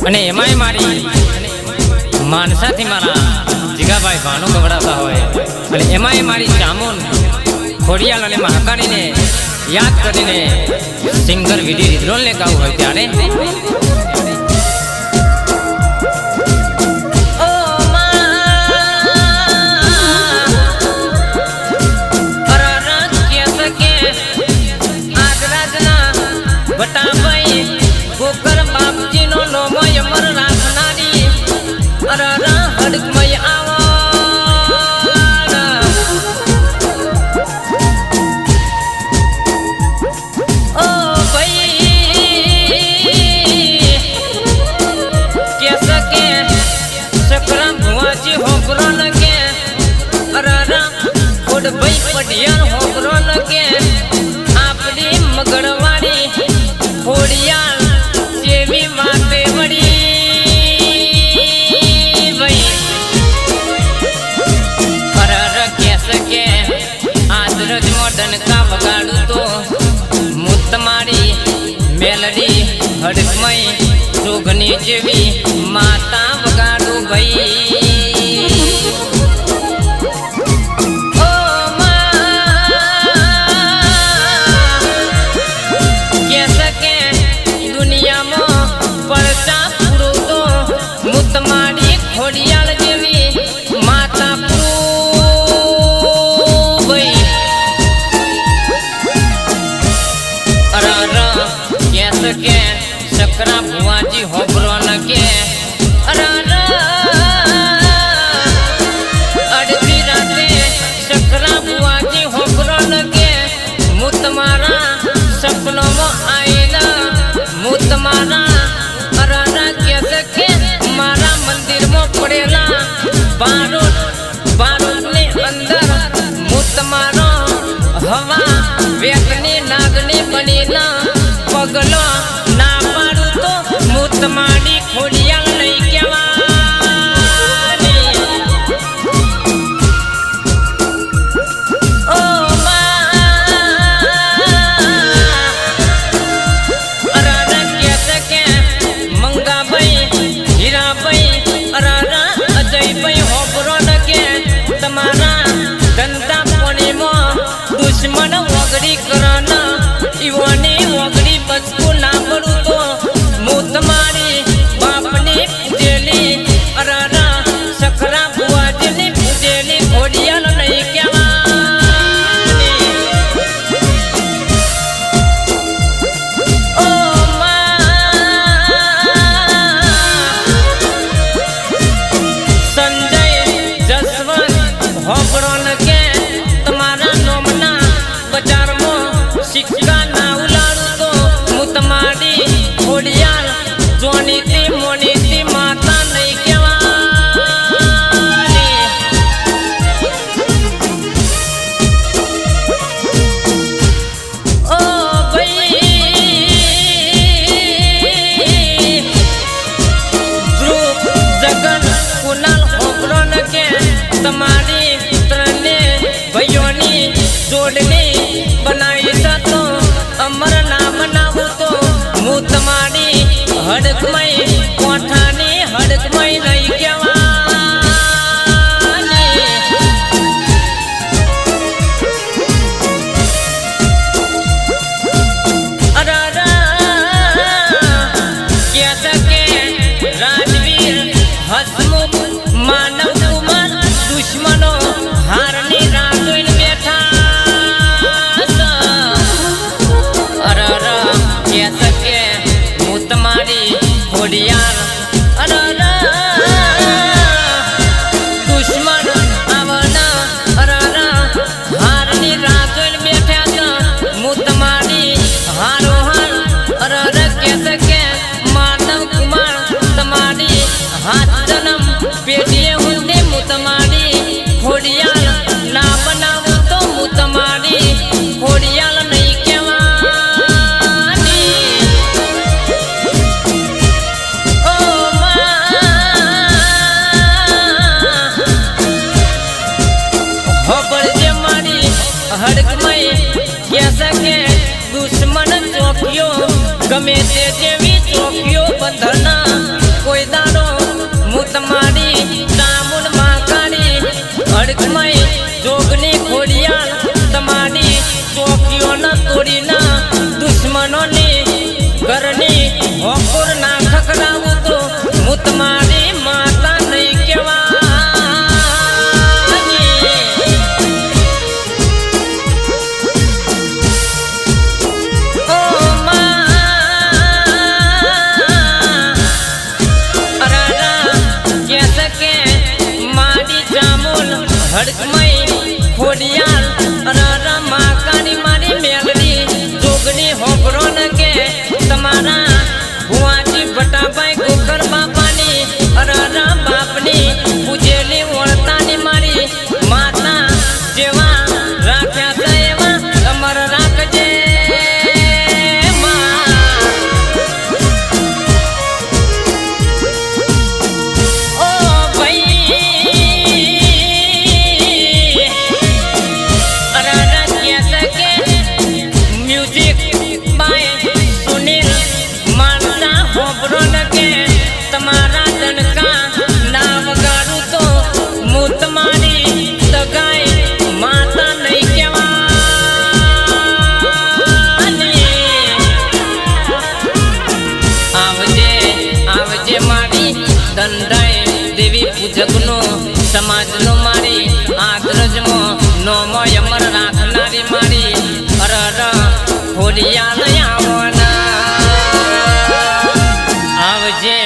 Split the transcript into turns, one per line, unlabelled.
અને એમાંય મારી માનસાથી મારા જીગાભાઈ ભાણું ગવડાવતા હોય અને એમાંય મારી ચામુન ખોડિયાલ અને મહાકાળીને યાદ કરીને સિંગર વિધિ રિદ્રોલને ગાવું હોય ત્યારે
मेलडी हड़कमय जोगनी जेवी माता वगाड़ू भई ओ के सके दुनिया में परचा पूरो तो मुतमाड़ी खोडियाल जेवी माता भई के सकरा बुआजी होबरो न के अड़ती राते सकरा बुआजी होबरो न के मुत मारा सपनों में आईना मुत मारा के सके मारा मंदिर में पड़ेला बारूद ने अंदर मुत मारो हवा वेगनी नागनी बनी ना पगलो ना पाड़ू तो मुत माड़ी खोडियाल नहीं केवानी ओ अरारा के सके मंगा भाई हीरा भाई अरारा अजय भाई होबरो न के तुम्हारा धंधा पानी में दुश्मन वगड़ी कराना इवानी वगड़ी बचको ना पड़ू तो मुत मारी बापनी पूजेली अरारा सकरा बुआजी पूजेली खोडियाल नहीं केवानी ओ संजय जसवंत होबरो न के तुम्हारा नोमना बाजार में सिक्का ना उलाड़ू तो मुत माड़ी खोडियाल जोनीती मोनीती माता नहीं केवानी ओ भाई ध्रुव जगन कुनाल होबरो न के तुम्हारी तरने भैयोनी जोड़नी बनाई तो अमर नाम नामू तो मुत माड़ी हड़कमय कोठानी हड़कमय नहीं केवानी अरारा क्या सके राजवीर हसमुख मानव कुमार दुश्मनों हारनी रातों बैठा क्या सके मुत मारी खोडियाल दुश्मन आवना हारनी राजोल बैठा मुत मारी हारो हार क्या सके मानव कुमार तुम्हारी हाथ जन्म पेटिए हुंदे मुत मारी खोडियाल ना बनावो तो मुत मारी खोडियाल नहीं केवानी ओ होबड़ जे मारी हड़कमय क्या सके दुश्मन चौकियो गमे ते जेवी चौकियो बंधना જગનો સમાજનો મારી આદરજમો નોમો અમર રાખનારી મારી અરર ખોડિયાલ આવના આવજે